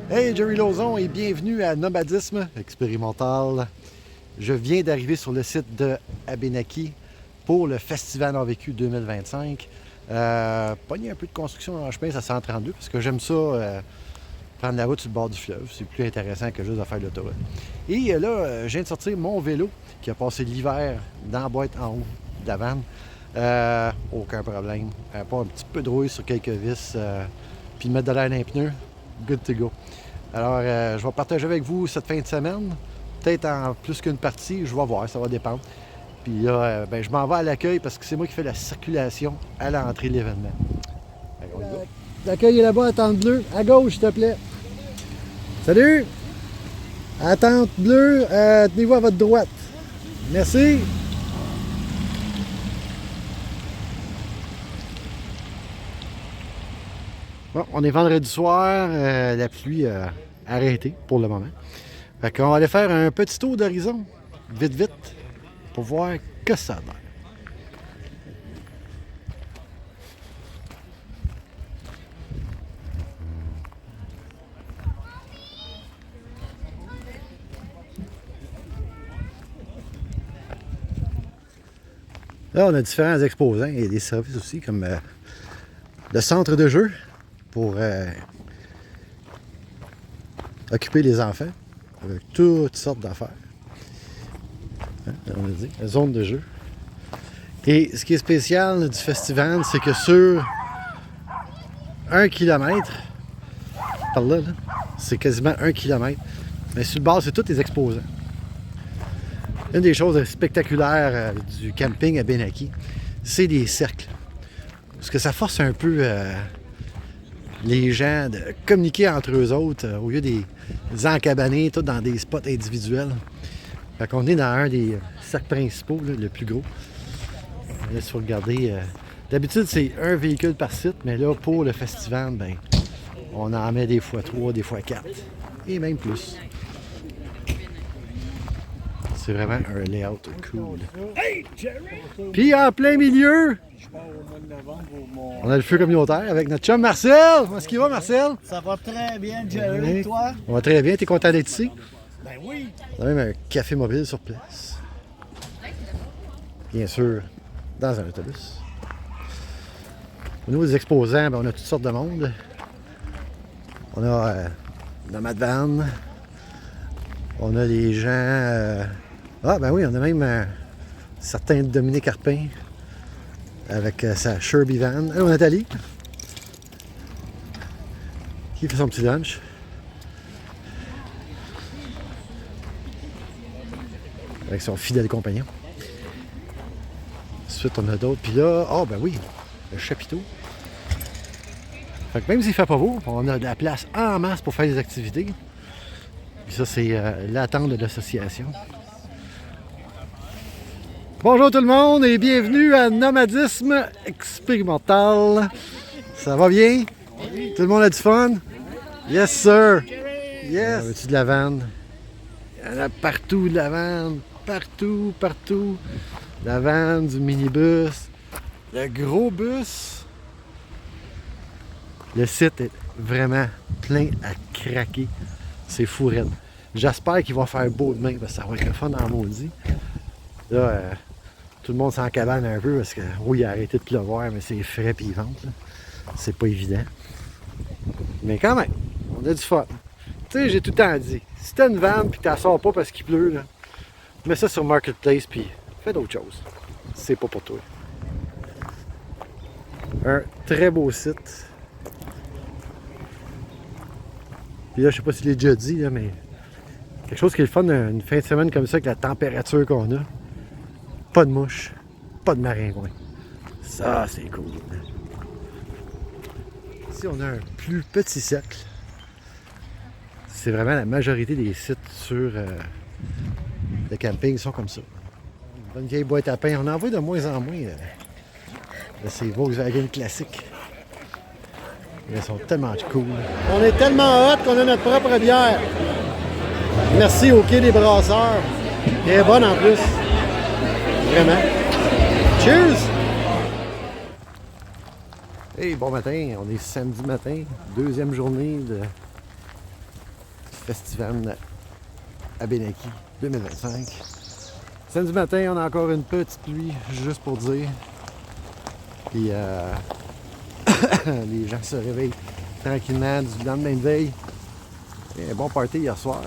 Hey, Jerry Lauzon et bienvenue à Nomadisme Expérimental. Je viens d'arriver sur le site de Abénaquis pour le Festival en vécu 2025. Pogner un peu de construction dans le chemin, ça 132 parce que j'aime ça, prendre la route sur le bord du fleuve. C'est plus intéressant que juste de faire l'autoroute. Et là, je viens de sortir mon vélo qui a passé l'hiver dans la boîte en haut de la vanne. Aucun problème. Pas un petit peu de rouille sur quelques vis, puis mettre de l'air dans les pneus. Good to go. Alors, je vais partager avec vous cette fin de semaine. Peut-être en plus qu'une partie, je vais voir, ça va dépendre. Puis là, je m'en vais à l'accueil parce que c'est moi qui fais la circulation à l'entrée de l'événement. L'accueil est là-bas, attente bleue. À gauche, s'il te plaît. Salut! Attente bleue, tenez-vous à votre droite. Merci. Bon, on est vendredi soir, la pluie a arrêté pour le moment. Fait qu'on va aller faire un petit tour d'horizon, vite, pour voir que ça a l'air. Là, on a différents exposants et des services aussi, comme le centre de jeu pour occuper les enfants avec toutes sortes d'affaires. Hein, on a dit, la zone de jeu. Et ce qui est spécial du festival, c'est que sur 1 kilomètre, par là, c'est quasiment 1 kilomètre, mais sur le bord, c'est tous les exposants. Une des choses spectaculaires du camping à Abénaquis, c'est les cercles. Parce que ça force un peu les gens de communiquer entre eux autres au lieu des encabanés, tout dans des spots individuels. Fait qu'on est dans un des cercles principaux, là, le plus gros. Là, si vous regardez, d'habitude c'est un véhicule par site, mais là, pour le festival, on en met des fois 3, des fois 4, et même plus. C'est vraiment un layout cool. Puis en plein milieu, on a le feu communautaire avec notre chum Marcel. Comment est-ce qu'il va, Marcel? Ça va très bien, Jerry, toi? On va très bien. T'es content d'être ici? Ben oui. On a même un café mobile sur place. Bien sûr, dans un autobus. Au niveau des exposants, on a toutes sortes de monde. On a Nomad Van. On a les gens... Ah, ben oui, on a même un certain Dominique Arpin avec sa Sherby Van. Allô, Nathalie, qui fait son petit lunch. Avec son fidèle compagnon. Ensuite, on a d'autres. Puis là, ben oui, le chapiteau. Fait que même s'il fait pas beau, on a de la place en masse pour faire des activités. Puis ça, c'est l'attente de l'association. Bonjour tout le monde et bienvenue à Nomadisme Expérimental. Ça va bien? Oui. Tout le monde a du fun? Yes, sir! Yes! Veux-tu de la vanne? Il y en a partout de la vanne. Partout. La vanne, du minibus, le gros bus. Le site est vraiment plein à craquer. C'est fou raide. J'espère qu'il va faire beau demain parce que ça va être le fun en maudit. Là, tout le monde s'en cabane un peu parce que oui, il a arrêté de pleuvoir, mais c'est frais pis il vente. C'est pas évident. Mais quand même, on a du fun. Tu sais, j'ai tout le temps dit, si t'as une vanne pis que t'en sors pas parce qu'il pleut, là, mets ça sur Marketplace puis fais d'autres choses. C'est pas pour toi. Un très beau site. Puis là, je sais pas si je l'ai déjà dit, là, mais quelque chose qui est le fun une fin de semaine comme ça avec la température qu'on a. Pas de mouches, pas de maringouins. Ça, c'est cool. Ici, on a un plus petit cercle. C'est vraiment la majorité des sites sur le camping sont comme ça. Une bonne vieille boîte à pain. On en voit de moins en moins de ces Volkswagen classiques. Ils sont tellement cool. On est tellement hot qu'on a notre propre bière. Merci au Quai des Brasseurs. Elle est bonne en plus. Vraiment. Cheers! Hey, bon matin. On est samedi matin. Deuxième journée Festival Abénaki 2025. Samedi matin, on a encore une petite pluie, juste pour dire. Puis les gens se réveillent tranquillement du lendemain de veille. Et un bon party hier soir.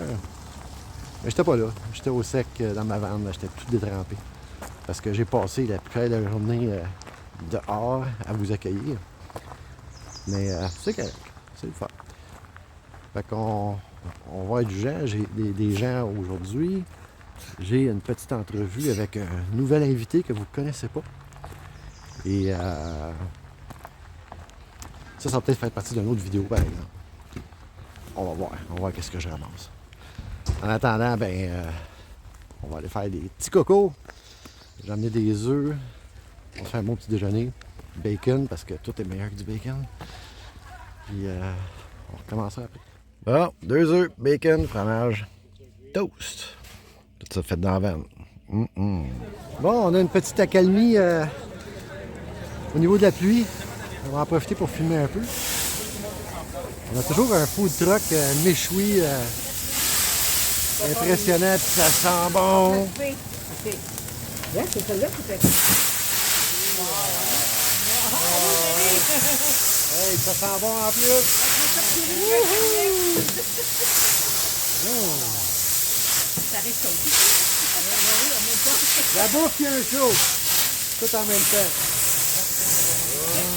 Mais j'étais pas là. J'étais au sec dans ma vanne. J'étais tout détrempé. Parce que j'ai passé la plupart de la journée dehors à vous accueillir. Mais c'est correct. C'est le fun. Fait qu'on va être du gens. J'ai des gens aujourd'hui. J'ai une petite entrevue avec un nouvel invité que vous ne connaissez pas. Et ça va peut-être faire partie d'une autre vidéo, par exemple. On va voir qu'est-ce que je ramasse. En attendant, on va aller faire des petits cocos. J'ai amené des œufs. On va se faire un bon petit déjeuner. Bacon, parce que tout est meilleur que du bacon. Puis on recommence après. Bon, 2 œufs, bacon, fromage, toast. Tout ça fait dans la veine. Bon, on a une petite accalmie au niveau de la pluie. On va en profiter pour filmer un peu. On a toujours un food truck méchoui impressionnant, puis ça sent bon. C'est celle-là qui fait. Hey, ça sent bon en plus. Ça risque aussi. La bouffe qui a un show. Tout en même temps.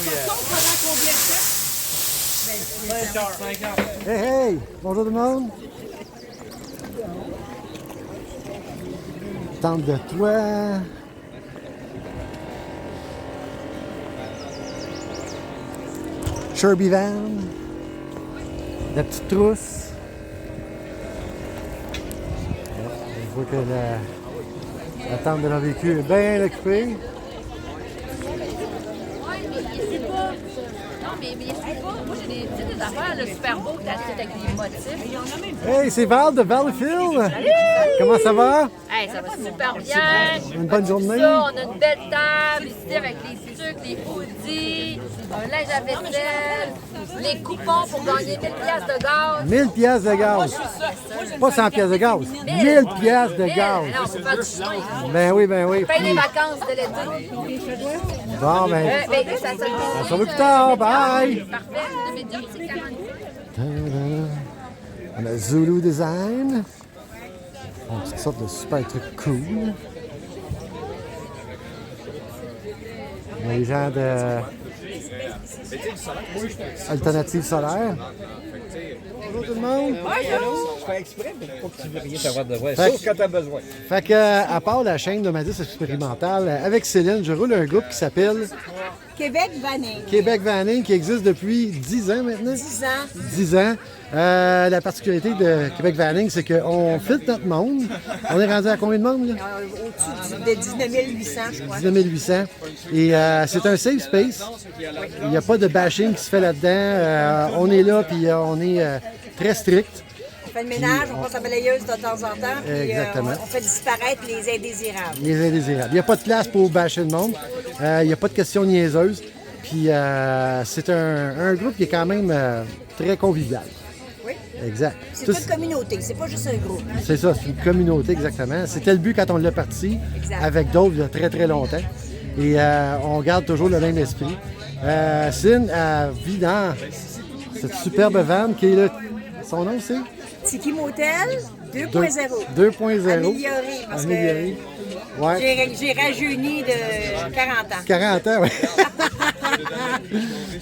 Ça tombe pendant combien de temps? Hey, hey! Bonjour tout le monde! Tente de toi. Sherby Van. La petite trousse. Je vois que la tente de leur véhicule est bien occupée. Non, mais il suit pas. Moi, j'ai des affaires là, super beaux avec des motifs. Hey, c'est Val de Valleyfield! Comment ça va? Hey, ça va super bien. Une bonne journée. Ça, on a une belle table ici avec les sucres, les hoodies, un linge à vaisselle, les coupons pour gagner 1000 piastres de gaz. 1000 piastres de gaz. Pas 100 piastres de gaz. 1000 piastres de 1000. gaz. Non, on peut faire du chemin. Ben oui, ben oui. Paye les Puis- vacances de l'été. Bon, ben, Ça se on se revoit plus tard. Bye! Parfait. Le médium, c'est 40. On a Zulu Design. On a toutes sortes de super trucs cool. On a les gens de Alternative Solaire. Bonjour tout le monde. Je fais exprès pour pas que tu veux rien savoir de vrai. Fait Sauf que- quand tu as besoin. Fait que, à part la chaîne Nomadis Expérimental, avec Céline, je roule un groupe qui s'appelle Québec Vanning. Québec Vanning, qui existe depuis 10 ans maintenant. 10 ans. 10 ans. La particularité de Québec Vanning, c'est qu'on filtre notre monde. On est rendu à combien de monde, là? Au-dessus de 19 800, je crois. 19 800. Et c'est un safe space. Il n'y a pas de bashing qui se fait là-dedans. On est là, puis on est très strict. On fait le ménage, on passe la balayeuse de temps en temps, puis Exactement. on fait disparaître les indésirables. Les indésirables. Il n'y a pas de place pour bâcher le monde. Il n'y a pas de questions niaiseuses. Puis c'est un groupe qui est quand même très convivial. Oui. Exact. C'est Tous- toute communauté, c'est pas juste un groupe. C'est ça, c'est une communauté exactement. C'était le but quand on l'a parti, Exact. avec d'autres il y a très très longtemps. Et on garde toujours le même esprit. Cine vit dans cette superbe van qui est là. Son nom c'est Tiki Motel 2.0. 2.0. Amélioré, parce Amélioré. Ouais. J'ai rajeuni de 40 ans. 40 ans, oui.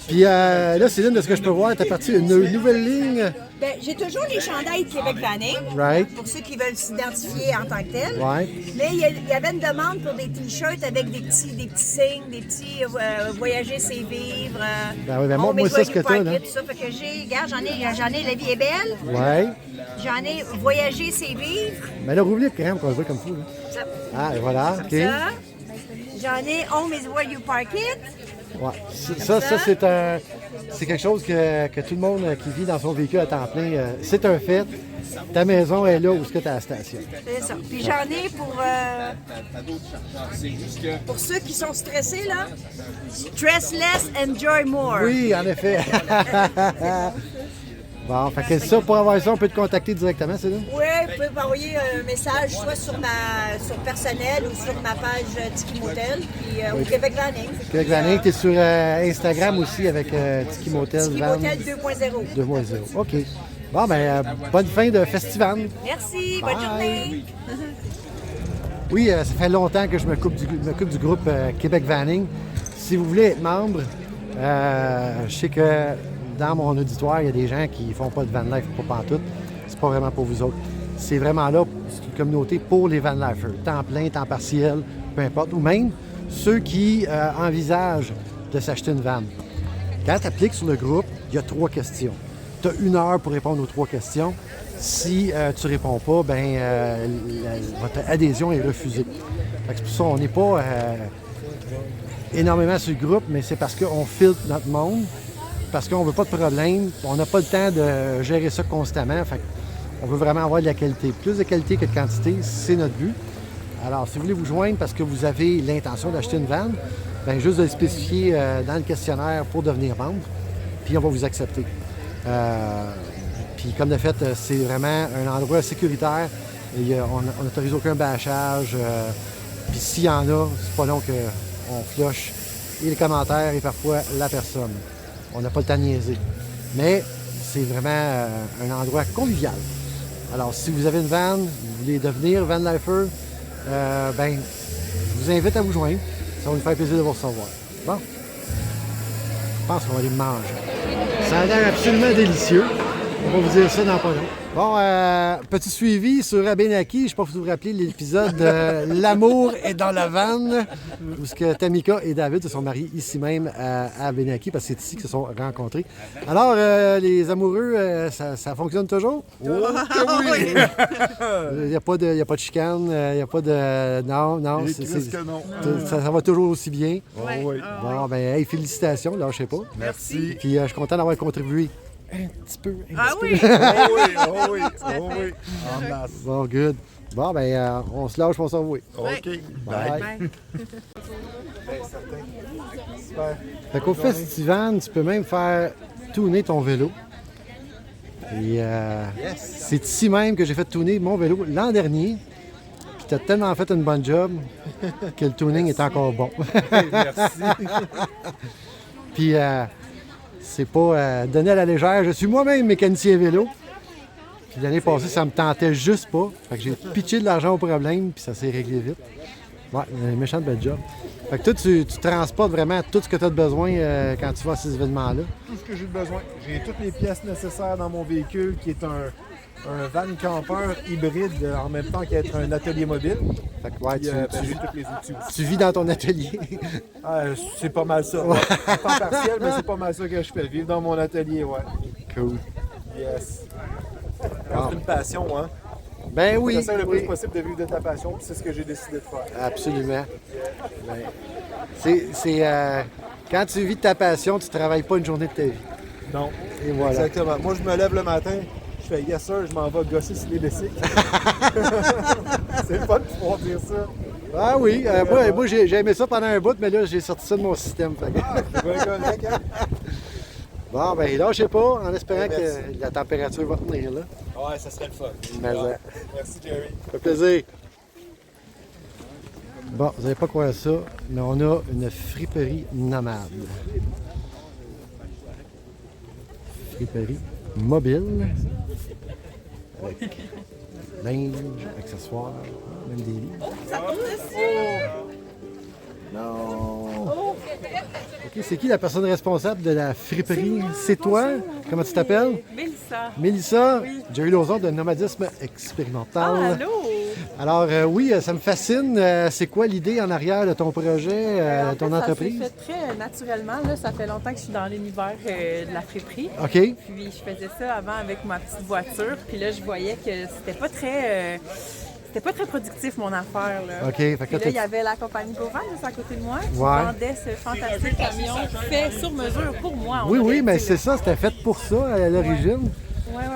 Puis là, Céline, de ce que je peux voir, tu as parti une nouvelle ligne. Ben, j'ai toujours les chandails de Québec Vanning, Right. pour ceux qui veulent s'identifier en tant que tels. Ouais. Mais il y avait une demande pour des t-shirts avec des petits signes, des petits voyager, c'est vivre. Ben oui, ben on montre-moi met ça, ce que Joyeux t'as, là. Party, tout ça. Fait que regarde, j'en ai La vie est belle. Ouais. J'en ai Voyager, c'est vivre. Mais là, rouvre-les quand même, qu'on se voit comme fou. Là. Ça, Ah, et voilà. OK. ça. J'en ai Home is where you park it. Ouais. Ça, c'est quelque chose que tout le monde qui vit dans son véhicule à temps plein, c'est un fait. Ta maison est là où est-ce que tu as la station. C'est ça. Puis j'en ai pour ceux qui sont stressés, là. Stress less, enjoy more. Oui, en effet. Bon, fait que ça, pour avoir ça, on peut te contacter directement, c'est là? Oui, vous pouvez m'envoyer un message soit sur personnel ou sur ma page Tiki Motel, puis au Québec Vanning. Québec Vanning, tu es sur Instagram aussi avec Tiki Motel. Tiki Van Motel 2.0. 2.0. OK. Bon, ben, bonne fin de festival. Merci, bonne journée. Oui, ça fait longtemps que je m'occupe du groupe Québec Vanning. Si vous voulez être membre, je sais que dans mon auditoire, il y a des gens qui ne font pas de van life, pas pantoute. C'est pas vraiment pour vous autres. C'est vraiment là, c'est une communauté pour les van lifers. Temps plein, temps partiel, peu importe. Ou même ceux qui envisagent de s'acheter une van. Quand tu appliques sur le groupe, il y a 3 questions. Tu as 1 heure pour répondre aux 3 questions. Si tu ne réponds pas, ben votre adhésion est refusée. Fait que c'est pour ça qu'on n'est pas énormément sur le groupe, mais c'est parce qu'on filtre notre monde, parce qu'on ne veut pas de problème. On n'a pas le temps de gérer ça constamment. Fait on veut vraiment avoir de la qualité. Plus de qualité que de quantité, c'est notre but. Alors, si vous voulez vous joindre parce que vous avez l'intention d'acheter une van, bien, juste de le spécifier dans le questionnaire pour devenir membre, puis on va vous accepter. Puis comme de fait, c'est vraiment un endroit sécuritaire. On n'autorise aucun bâchage. Puis s'il y en a, c'est pas long qu'on flush et les commentaires et parfois la personne. On n'a pas le temps de niaiser. Mais c'est vraiment un endroit convivial. Alors, si vous avez une van, vous voulez devenir van lifer, ben, je vous invite à vous joindre. Ça va nous faire plaisir de vous recevoir. Bon. Je pense qu'on va aller manger. Ça a l'air absolument délicieux. On va vous dire ça dans pas long. Bon, petit suivi sur Abénaki. Je ne sais pas si vous vous rappelez l'épisode L'amour est dans la vanne, où ce que Tamika et David se sont mariés ici même à Abénaki, parce que c'est ici qu'ils se sont rencontrés. Alors, les amoureux, ça fonctionne toujours? Oh, que oui! Il n'y a pas de chicane, il n'y a pas de... Non. Non. Ça va toujours aussi bien. Oh, oui. Bon, ben, hey, félicitations, lâchez pas. Merci. Puis je suis content d'avoir contribué un petit peu. Oh oui. En masse. Bon, good. Bon, ben, on se lâche, on s'en va. OK. Bye. Super. Fait qu'au festival, tu peux même faire tourner ton vélo. Et c'est ici même que j'ai fait tourner mon vélo l'an dernier. Puis tu as tellement fait une bonne job que le tuning est encore bon. Merci. Puis c'est pas donné à la légère. Je suis moi-même mécanicien vélo. Puis l'année passée, ça me tentait juste pas. Fait que j'ai pitché de l'argent au problème, puis ça s'est réglé vite. Ouais, un méchant bel job. Fait que toi, tu transportes vraiment tout ce que tu as de besoin quand tu vas à ces événements-là. Tout ce que j'ai besoin. J'ai toutes les pièces nécessaires dans mon véhicule, qui est un van campeur hybride en même temps qu'être un atelier mobile. Fait que ouais, Puis, j'ai tous les outils aussi. tu vis dans ton atelier. C'est pas mal ça. Ouais. En temps partiel, mais c'est pas mal ça que je fais. Vivre dans mon atelier, ouais. Cool. Yes. C'est une passion, hein? Ben oui. J'essaie le oui. plus possible de vivre de ta passion, puis c'est ce que j'ai décidé de faire. Absolument. Ben, quand tu vis de ta passion, tu ne travailles pas une journée de ta vie. Non. Et voilà. Exactement. Moi, je me lève le matin, je fais yes sir, je m'en vais gosser sur les bicycles. C'est le fun de pouvoir dire ça. Ah oui, moi j'ai aimé ça pendant un bout, mais là j'ai sorti ça de mon système. Fait que- C'est bien correct, hein? Bon, ben là, je sais pas, en espérant Merci. que la température va tenir là. Ouais, ça serait le fun. Mais, Merci, Jerry. ça fait plaisir. Bon, vous n'allez pas croire ça, mais on a une friperie nomade. Friperie mobile. Avec linge, accessoires, même des lits. Non! OK, c'est qui la personne responsable de la friperie? C'est toi? Comment tu t'appelles? Mélissa. Mélissa, Jerry Lauzon de Nomadisme Expérimental. Ah, allô? Alors, oui, ça me fascine. C'est quoi l'idée en arrière de ton projet, En de ton fait, entreprise? Ça s'est fait très naturellement. Là. Ça fait longtemps que je suis dans l'univers de la friperie. OK. Puis je faisais ça avant avec ma petite voiture. Puis là, je voyais que c'était pas très productif, mon affaire. Là. OK. Fait que Puis là, il y avait la compagnie Govan juste à côté de moi qui Ouais. vendait ce fantastique camion fait sur mesure pour moi. On Oui, aurait oui, mais dit, c'est ça, c'était fait pour ça à l'origine.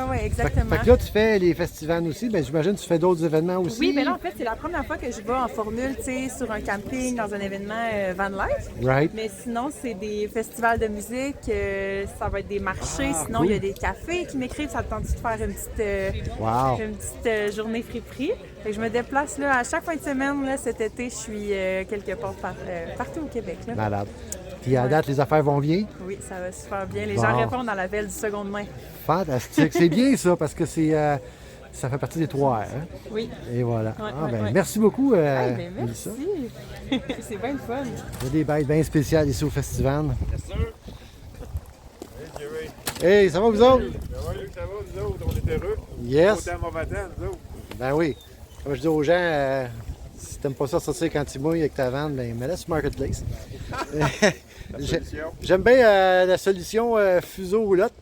oui, exactement. Fait que là, tu fais les festivals aussi. Ben, j'imagine que tu fais d'autres événements aussi. Oui, bien là, en fait, c'est la première fois que je vais en formule, tu sais, sur un camping, dans un événement van life. Right. Mais sinon, c'est des festivals de musique, ça va être des marchés. Sinon, cool. il y a des cafés qui m'écrivent, ça te tente de faire Wow. une petite journée friperie. Fait que je me déplace là, à chaque fin de semaine, là, cet été, je suis quelque part partout au Québec. Là. Malade. Puis à date, les affaires vont bien. Oui, ça va super bien. Les Bon. gens répondent à l'appel du seconde main. Fantastique. C'est bien ça, parce que ça fait partie des 3 R. Hein? Oui. Et voilà. Ouais, Ben, ouais. merci beaucoup, Ben, Mélissa. merci. C'est bien le fun. Il y a des bêtes bien spéciales ici au festival. Hey, ça va vous autres? Ça va, nous autres, on est heureux. Yes. Autant mauvais temps, nous autres. Ben oui. Comme je dis aux gens, si t'aimes pas ça sortir quand tu mouilles avec ta vanne, ben mets-la sur Marketplace. J'aime bien la solution fuseau roulotte.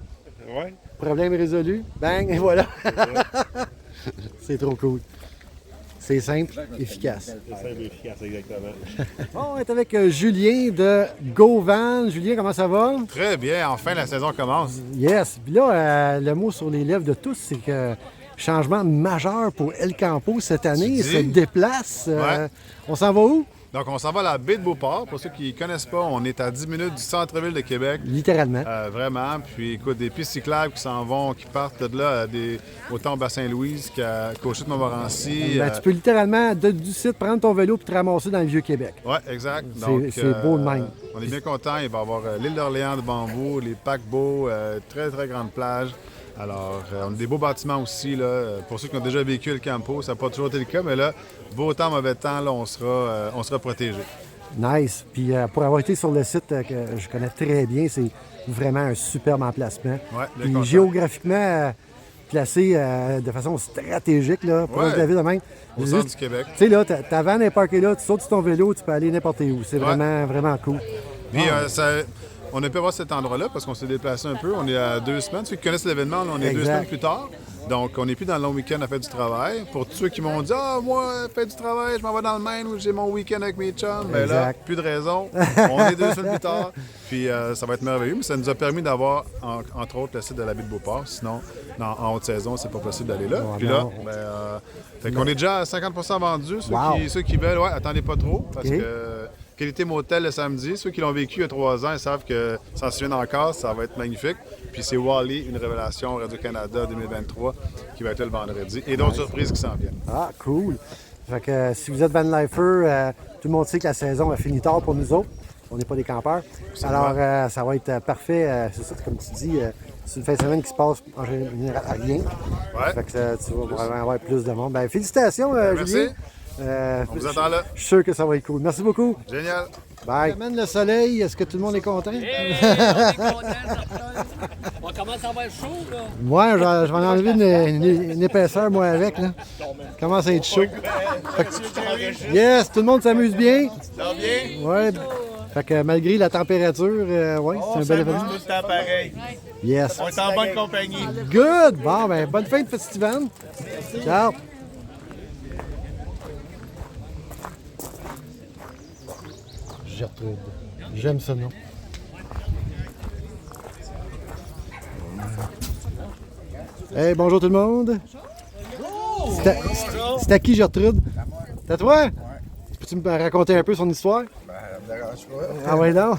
Ouais. Problème résolu. Bang, et voilà. C'est trop cool. C'est simple, efficace. C'est simple et efficace, exactement. Bon, on est avec Julien de GoVan. Julien, comment ça va? Très bien, enfin la saison commence. Yes. Puis là, le mot sur les lèvres de tous, c'est que changement majeur pour El Campo cette année. Il se déplace. Ouais. On s'en va où? Donc on s'en va à la baie de Beauport. Pour ceux qui ne connaissent pas, on est à 10 minutes du centre-ville de Québec. Littéralement. Vraiment. Puis écoute, des pistes cyclables qui s'en vont, qui partent de là autant au Bassin-Louise qu'au Chute-Montmorency. Ben, tu peux littéralement, du site, prendre ton vélo et te ramasser dans le Vieux-Québec. Oui, exact. C'est beau de même. On est bien content. Il va y avoir l'île d'Orléans devant vous, les paquebots, très, très grande plage. Alors, on a des beaux bâtiments aussi. Là. Pour ceux qui ont déjà vécu le Campo, ça n'a pas toujours été le cas, mais là, beau temps, mauvais temps, là, on sera protégés. Nice. Puis pour avoir été sur le site que je connais très bien, c'est vraiment un superbe emplacement. Ouais, bien Puis content. géographiquement placé de façon stratégique, là, proche de la ville de même. Au centre du Québec. Tu sais, là, ta vanne est parkée là, tu sautes sur ton vélo, tu peux aller n'importe où. C'est vraiment, vraiment cool. Puis, on a pu voir cet endroit-là parce qu'on s'est déplacé un peu. On est à 2 semaines. Ceux qui connaissent l'événement, là, on est 2 Exact. semaines plus tard. Donc, on n'est plus dans le long week-end à faire du travail. Pour tous ceux qui m'ont dit « Ah, moi, faire du travail, je m'en vais dans le Maine où j'ai mon week-end avec mes chums. » Ben là, Exact. plus de raison. On est 2 semaines plus tard. Puis, ça va être merveilleux. Mais ça nous a permis d'avoir, entre autres, le site de la baie de Beauport. Sinon, en haute saison, c'est pas possible d'aller là. Oh, Puis là, non. fait qu'on est déjà à 50% vendus. Wow. Ceux qui veulent, attendez pas trop. Parce OK. que qualité motel le samedi. Ceux qui l'ont vécu il y a 3 ans, ils savent que ça se souviennent encore, ça va être magnifique. Puis c'est Wally, une révélation Radio-Canada 2023 qui va être là le vendredi. Et d'autres surprises qui s'en viennent. Ah, cool. Fait que si vous êtes Van Lifer, tout le monde sait que la saison a fini tard pour nous autres. On n'est pas des campeurs. Alors, ça va être parfait. C'est ça, comme tu dis, c'est une fin de semaine qui se passe en général à rien. Ouais. Fait que tu vas vraiment avoir plus de monde. Ben, félicitations, Merci. Julien. On vous attend là. Je suis sûr que ça va être cool. Merci beaucoup. Génial. Bye. Amène le soleil. Est-ce que tout le monde est content? On est content, on commence à avoir chaud, là. Moi, je vais en enlever une épaisseur, moi, avec. Là. Commence à être chaud. Fait que- yes, tout le monde s'amuse bien. Ça va bien? Ouais. Fait que malgré la température, ouais, c'est un bel événement. tout le temps pareil. Yes. On est en bonne compagnie. Good! Bon, ben, bonne fin de festival. Ciao! Gertrude. J'aime ce nom. Hey, bonjour tout le monde. C'est à qui, Gertrude? C'est à toi? Peux-tu me raconter un peu son histoire? Ben, ça me dérange pas. Ah ouais, non?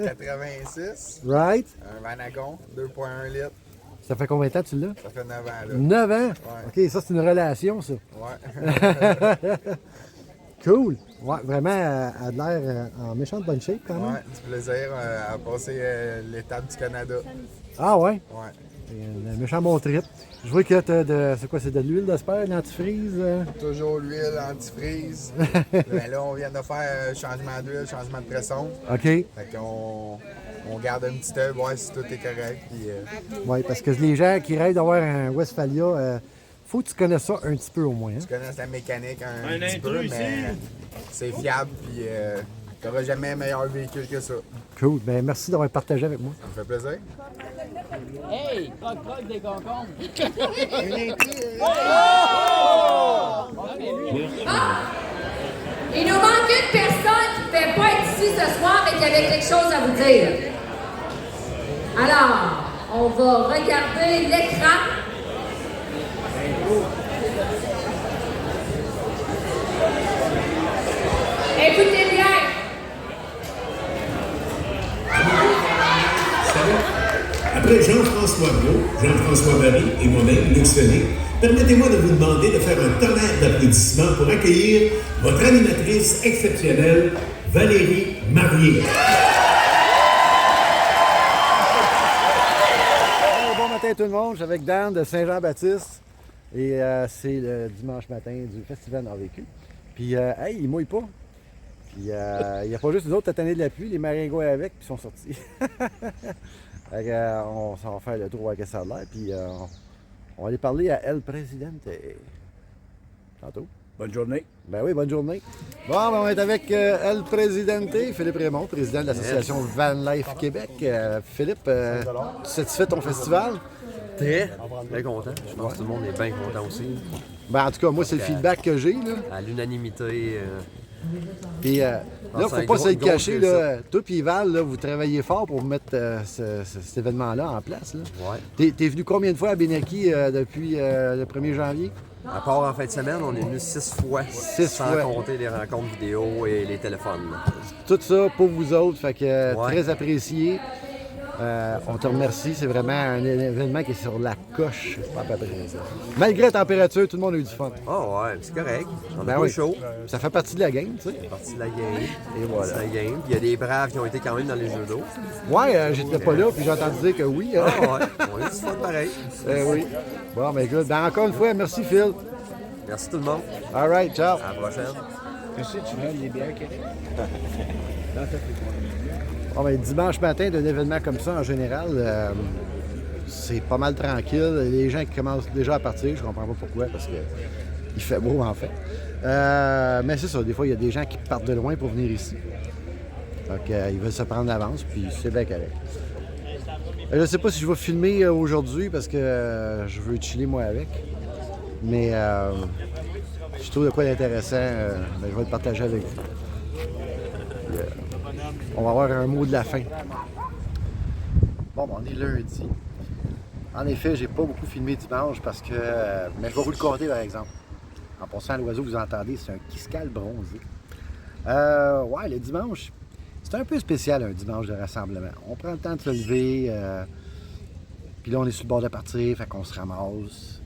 86, Right? un Vanagon, 2,1 litres. Ça fait combien de temps que tu l'as? Ça fait 9 ans, là. 9 ans? Ouais. OK, ça, c'est une relation, ça. Ouais. Cool. Ouais, vraiment, elle a de l'air en méchante bonne shape, quand même. Ouais, du plaisir à passer l'étape du Canada. Ah ouais? Ouais. Un méchant bon trip. Je vois que t'as c'est de l'huile d'asperge, de l'antifreeze? Toujours l'huile, antifreeze. Ben là, on vient de faire changement d'huile, changement de pression. OK. Fait qu'on garde un petit œil, voir si tout est correct. Puis, Oui, parce que les gens qui rêvent d'avoir un Westphalia, faut que tu connaisses ça un petit peu au moins. Hein? tu connais la mécanique un Un petit peu, intrus mais ici. c'est fiable. Puis, t'auras jamais un meilleur véhicule que ça. Cool. Ben merci d'avoir partagé avec moi. Ça me fait plaisir. Hey, croque des concombres. Il nous manque une personne qui ne peut pas être ici ce soir, mais qui avait quelque chose à vous dire. Alors, On va regarder l'écran. Écoutez bien. Après Jean-François Brault, Jean-François Marie et moi-même, Luc Fené, permettez-moi de vous demander de faire un tonnerre d'applaudissements pour accueillir votre animatrice exceptionnelle, Valérie Marier. Bon matin tout le monde, je suis avec Dan de Saint-Jean-Baptiste et c'est le dimanche matin du Festival Nord-Vécu. Puis, hey, il mouille pas. Puis, il n'y a pas juste les autres cette année de la pluie, les maringouins avec, puis ils sont sortis. On s'en va faire le tour à que ça a l'air, puis on va aller parler à El Presidente. Tantôt. Bonne journée. Ben oui, bonne journée. Bon, ben on est avec El Presidente, Philippe Raymond, président de l'association Van Life Québec. Philippe, tu satisfait de ton festival? Très, bien content. Je pense que tout le monde est bien content aussi. Ben, en tout cas, moi, c'est le feedback que j'ai. Là. À l'unanimité. Puis là, faut pas se le cacher. Là, toi et Val, là, vous travaillez fort pour mettre cet événement-là en place. Là. Ouais. T'es venu combien de fois à Benaki depuis le 1er janvier? À part en fin de semaine, on est venu 6 fois. 6 sans fois. Compter les rencontres vidéo et les téléphones. Tout ça pour vous autres, fait que très apprécié. On te remercie, c'est vraiment un événement qui est sur la coche, pas à peu près ça. Malgré la température, tout le monde a eu du fun. Ah ouais, c'est correct. On a pas chaud. Ça fait partie de la game, tu sais. Ça fait partie de la game. Et voilà. C'est la game. Puis il y a des braves qui ont été quand même dans les jeux d'eau. Ouais, j'étais pas là, puis j'ai entendu dire que oui. Ah ouais, on a eu du fun pareil. Oui. Bon, ben écoute, encore une fois, merci Phil. Merci tout le monde. All right, ciao. À la prochaine. Qu'est-ce que tu veux, les bières Québec? Bon, ben, dimanche matin, d'un événement comme ça, en général, c'est pas mal tranquille. Les gens qui commencent déjà à partir, je comprends pas pourquoi, parce qu'il fait beau, en fait. Mais c'est ça, des fois, il y a des gens qui partent de loin pour venir ici. Donc, ils veulent se prendre l'avance, puis c'est bien correct. Je sais pas si je vais filmer aujourd'hui, parce que je veux chiller, moi, avec. Mais je trouve de quoi d'intéressant, je vais le partager avec vous. On va avoir un mot de la fin. Bon, ben, on est lundi. En effet, j'ai pas beaucoup filmé dimanche parce que... mais je vais vous le compter, par exemple. En passant à l'oiseau, vous entendez, c'est un quiscal bronzé. Ouais, le dimanche, c'est un peu spécial, un dimanche de rassemblement. On prend le temps de se lever, puis là, on est sur le bord de partir, fait qu'on se ramasse.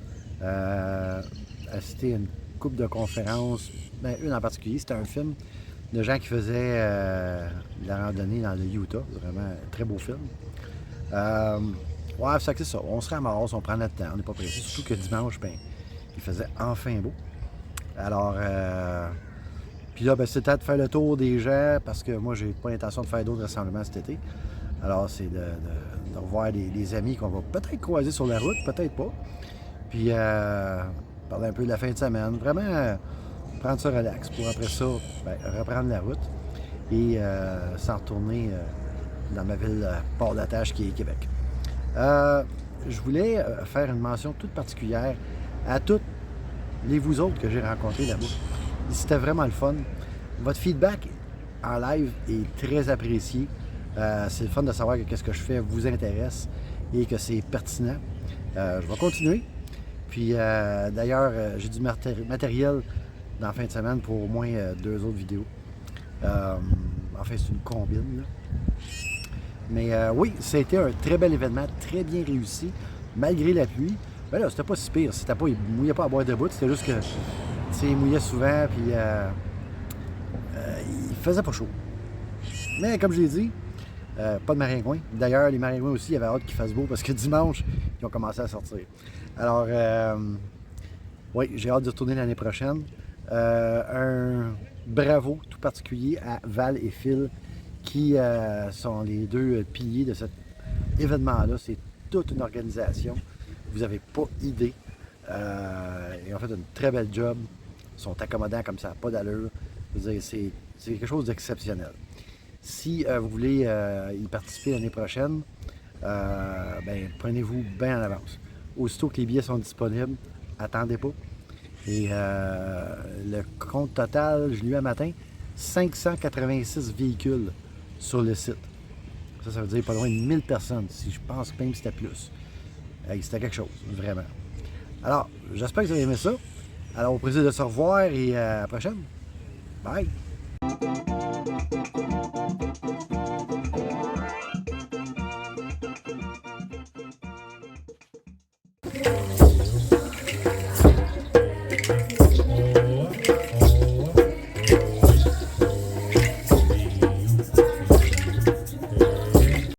Assister à une couple de conférences, ben, une en particulier, c'était un film de gens qui faisaient de la randonnée dans le Utah. Vraiment un très beau film. Ouais, c'est ça. On se ramasse, on prend notre temps, on n'est pas pressé. Surtout que dimanche, ben, il faisait enfin beau. Alors, puis là, ben, c'est le temps de faire le tour des gens parce que moi, j'ai pas l'intention de faire d'autres rassemblements cet été. Alors, c'est de revoir des amis qu'on va peut-être croiser sur la route, peut-être pas. Puis, parler un peu de la fin de semaine. Vraiment, prendre ça relax pour après ça, ben, reprendre la route et s'en retourner dans ma ville port d'attache qui est Québec. Je voulais faire une mention toute particulière à toutes les vous autres que j'ai rencontrés là-bas. C'était vraiment le fun. Votre feedback en live est très apprécié. C'est le fun de savoir que ce que je fais vous intéresse et que c'est pertinent. Je vais continuer. Puis d'ailleurs, j'ai du matériel dans la fin de semaine pour au moins 2 autres vidéos. Enfin, c'est une combine, là. Mais oui, ça a été un très bel événement, très bien réussi, malgré la pluie. Ben là, c'était pas si pire. Il mouillait pas à boire debout, c'était juste que, il mouillait souvent, puis il faisait pas chaud. Mais comme je l'ai dit, pas de maringouins. D'ailleurs, les maringouins aussi, il y avait hâte qu'il fasse beau parce que dimanche, ils ont commencé à sortir. Alors, oui, j'ai hâte de retourner l'année prochaine. Un bravo tout particulier à Val et Phil qui sont les 2 piliers de cet événement-là. C'est toute une organisation. Vous n'avez pas idée. Ils ont fait une très belle job. Ils sont accommodants comme ça, pas d'allure. Je veux dire, c'est quelque chose d'exceptionnel. Si vous voulez y participer l'année prochaine, ben, prenez-vous bien en avance. Aussitôt que les billets sont disponibles, attendez pas. Et le compte total, je l'ai eu un matin, 586 véhicules sur le site. Ça veut dire pas loin de 1000 personnes, si je pense même que c'était plus. C'était quelque chose, vraiment. Alors, j'espère que vous avez aimé ça. Alors, au plaisir de se revoir et à la prochaine. Bye!